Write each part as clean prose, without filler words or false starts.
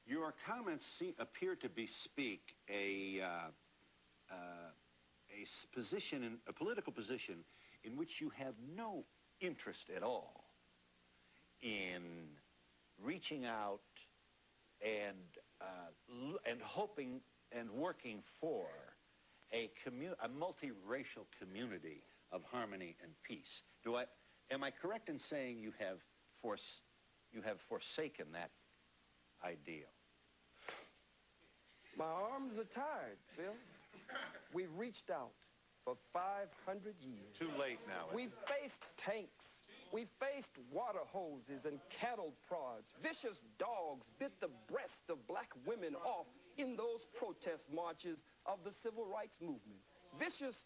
Your comments appear to bespeak a political position in which you have no interest at all in reaching out and hoping and working for a multiracial community of harmony and peace. Am I correct in saying you have forsaken that ideal? My arms are tired, Phil. We've reached out for 500 years. Too late now. We've faced tanks. We faced water hoses and cattle prods. Vicious dogs bit the breast of black women off in those protest marches of the civil rights movement. Vicious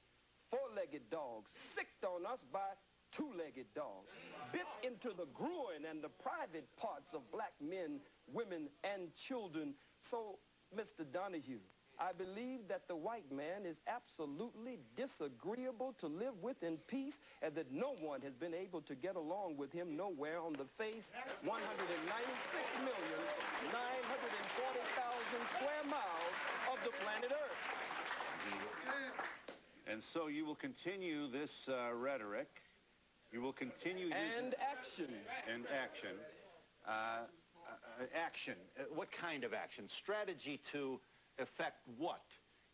four-legged dogs sicked on us by two-legged dogs, bit into the groin and the private parts of black men, women, and children. So, Mr. Donahue, I believe that the white man is absolutely disagreeable to live with in peace, and that no one has been able to get along with him nowhere on the face 196,940,000 square miles of the planet Earth. And so you will continue this rhetoric. You will continue using... And action. And action. Action. What kind of action? Strategy to affect what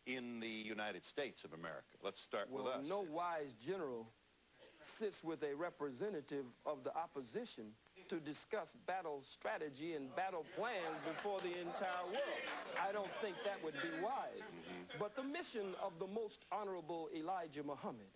in the United States of America? Let's start with us. No wise general sits with a representative of the opposition to discuss battle strategy and battle plans before the entire world. I don't think that would be wise. But the mission of the most honorable Elijah Muhammad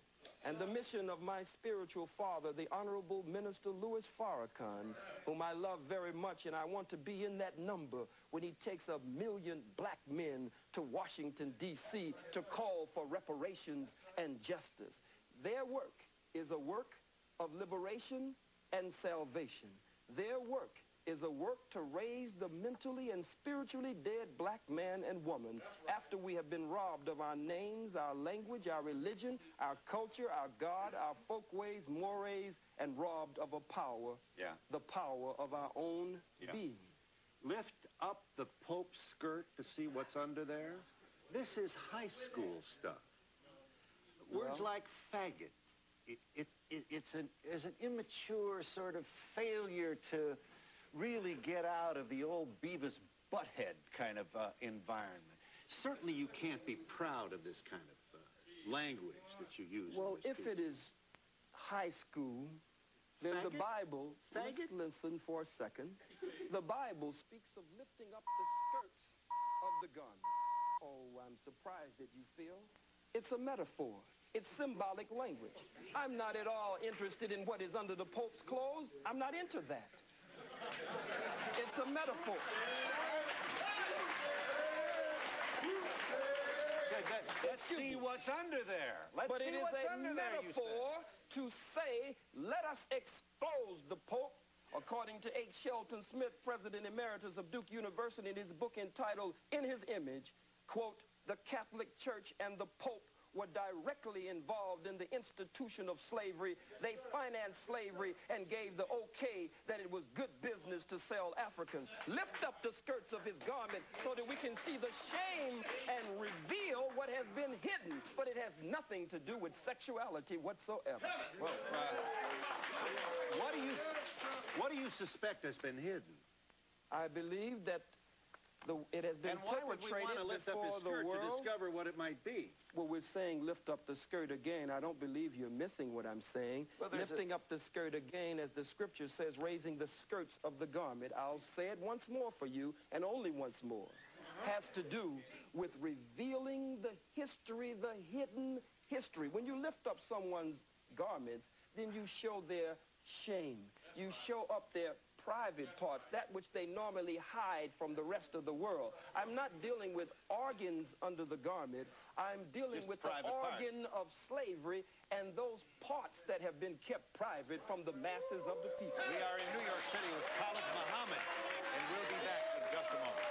and the mission of my spiritual father, the Honorable Minister Louis Farrakhan, whom I love very much, and I want to be in that number when he takes 1 million black men to Washington, D.C. to call for reparations and justice. Their work is a work of liberation and salvation. Their work is a work to raise the mentally and spiritually dead black man and woman after we have been robbed of our names, our language, our religion, our culture, our God, our folkways, mores, and robbed of a power, the power of our own being. Lift up the Pope's skirt to see what's under there. This is high school stuff. Words like faggot. It's an immature sort of failure to really get out of the old Beavis Butthead kind of environment. Certainly you can't be proud of this kind of language that you use. Well, if it is high school, then faggot? The Bible, listen for a second, the Bible speaks of lifting up the skirts of the garment. Oh, I'm surprised that you feel. It's a metaphor. It's symbolic language. I'm not at all interested in what is under the Pope's clothes. I'm not into that. It's a metaphor. Let's see what's under there. But it is a metaphor to say, let us expose the Pope, according to H. Shelton Smith, President Emeritus of Duke University, in his book entitled, In His Image, quote, "The Catholic Church and the Pope were directly involved in the institution of slavery. They financed slavery and gave the okay that it was good business to sell Africans." Lift up the skirts of his garment so that we can see the shame and reveal what has been hidden. But it has nothing to do with sexuality whatsoever. Well, what do you suspect has been hidden? I believe that it has been perpetrated. And why would we want to lift up his skirt to discover what it might be? Well, we're saying lift up the skirt again. I don't believe you're missing what I'm saying. Well, lifting up the skirt again, as the scripture says, raising the skirts of the garment. I'll say it once more for you, and only once more. Has to do with revealing the history, the hidden history. When you lift up someone's garments, then you show their shame. You show up their private parts, that which they normally hide from the rest of the world. I'm not dealing with organs under the garment. I'm dealing with the organ of slavery and those parts that have been kept private from the masses of the people. We are in New York City with Khalid Muhammad, and we'll be back in just a moment.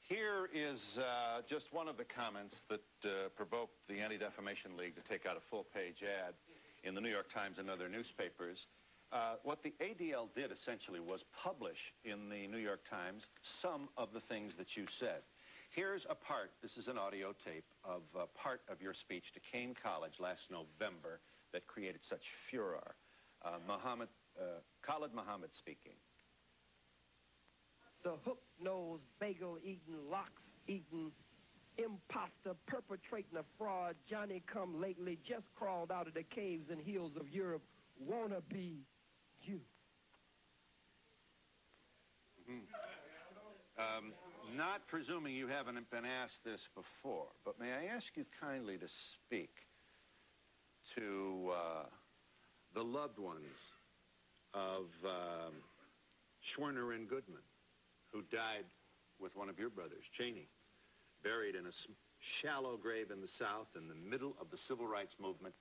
Here is just one of the comments that provoked the Anti-Defamation League to take out a full-page ad in the New York Times and other newspapers. What the ADL did essentially was publish in the New York Times some of the things that you said. Here's a part, this is an audio tape, of part of your speech to Kane College last November that created such furor. Khalid Muhammad speaking. The hook-nosed, bagel-eating, lox-eating, imposter perpetrating a fraud, Johnny-come-lately, just crawled out of the caves and hills of Europe, wanna be you. Not presuming you haven't been asked this before, but may I ask you kindly to speak to the loved ones of Schwerner and Goodman, who died with one of your brothers, Cheney, buried in a shallow grave in the South in the middle of the Civil Rights Movement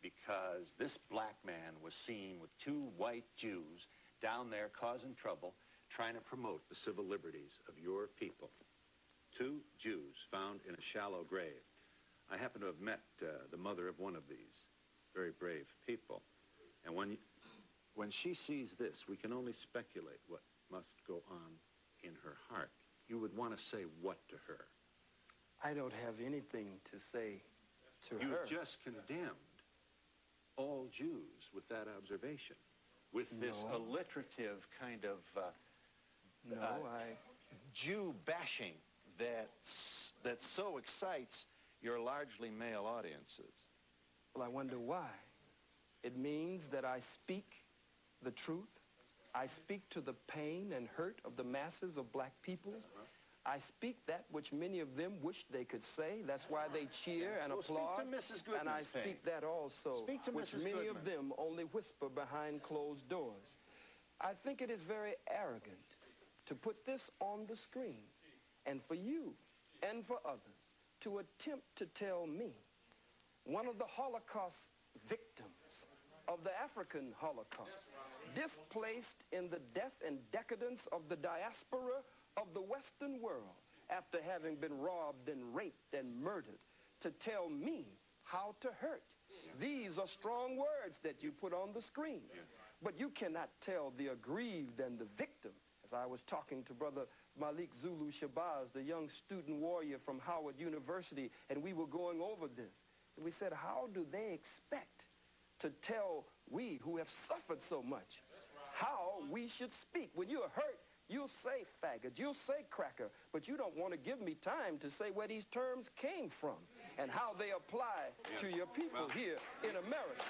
because this black man was seen with two white Jews down there causing trouble, trying to promote the civil liberties of your people. Two Jews found in a shallow grave. I happen to have met the mother of one of these very brave people. And when she sees this, we can only speculate what must go on in her heart. You would want to say what to her? I don't have anything to say to her. You just condemned all Jews with that observation, with this alliterative kind of Jew bashing that so excites your largely male audiences. Well, I wonder why. It means that I speak the truth. I speak to the pain and hurt of the masses of black people. I speak that which many of them wish they could say. That's why they cheer and applaud. Speak to Mrs. Goodman. And I speak that also, which many of them only whisper behind closed doors. I think it is very arrogant to put this on the screen, and for you and for others to attempt to tell me, one of the Holocaust victims of the African Holocaust, displaced in the death and decadence of the diaspora of the Western world after having been robbed and raped and murdered, to tell me how to hurt. These are strong words that you put on the screen. But you cannot tell the aggrieved and the victim. As I was talking to Brother Malik Zulu Shabazz, the young student warrior from Howard University, and we were going over this. And we said, how do they expect to tell we who have suffered so much how we should speak? When you're hurt, you'll say faggot, you'll say cracker, but you don't want to give me time to say where these terms came from and how they apply to your people here in America.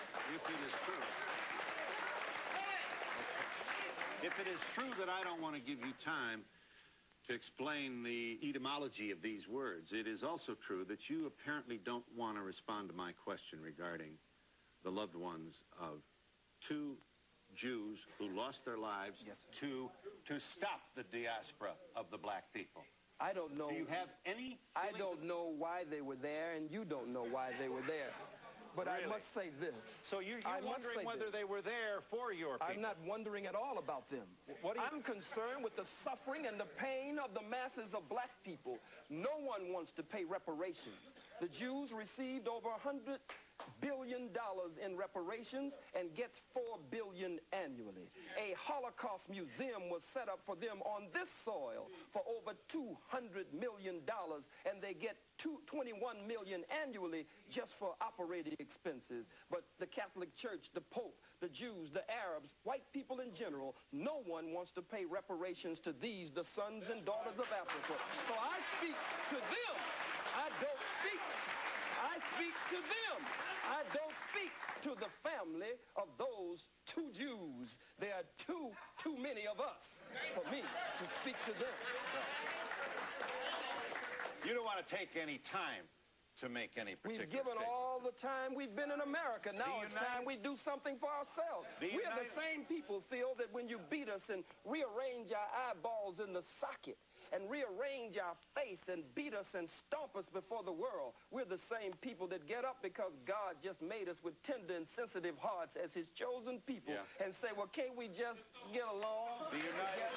If it is true that I don't want to give you time to explain the etymology of these words, it is also true that you apparently don't want to respond to my question regarding the loved ones of two Jews who lost their lives to stop the diaspora of the black people. I don't know. Do you have any? I don't know why they were there, and you don't know why they were there. But really? I must say this. So you're wondering whether they were there for your people? I'm not wondering at all about them. I'm concerned with the suffering and the pain of the masses of black people. No one wants to pay reparations. The Jews received over $100 billion in reparations and gets $4 billion annually. A Holocaust museum was set up for them on this soil for over $200 million, and they get $21 million annually just for operating expenses. But the Catholic Church, the Pope, the Jews, the Arabs, white people in general, no one wants to pay reparations to these, the sons and daughters of Africa. So I speak to them. I don't speak. I speak to them. I don't speak to the family of those two Jews. There are too many of us for me to speak to them. You don't want to take any time to make any particular We've given statement. all the time we've been in America. Now it's time we do something for ourselves. We are the same people, Phil, that when you beat us and rearrange our eyeballs in the socket and rearrange our face and beat us and stomp us before the world, we're the same people that get up because God just made us with tender and sensitive hearts as his chosen people and say, well, can't we just get along? Be united.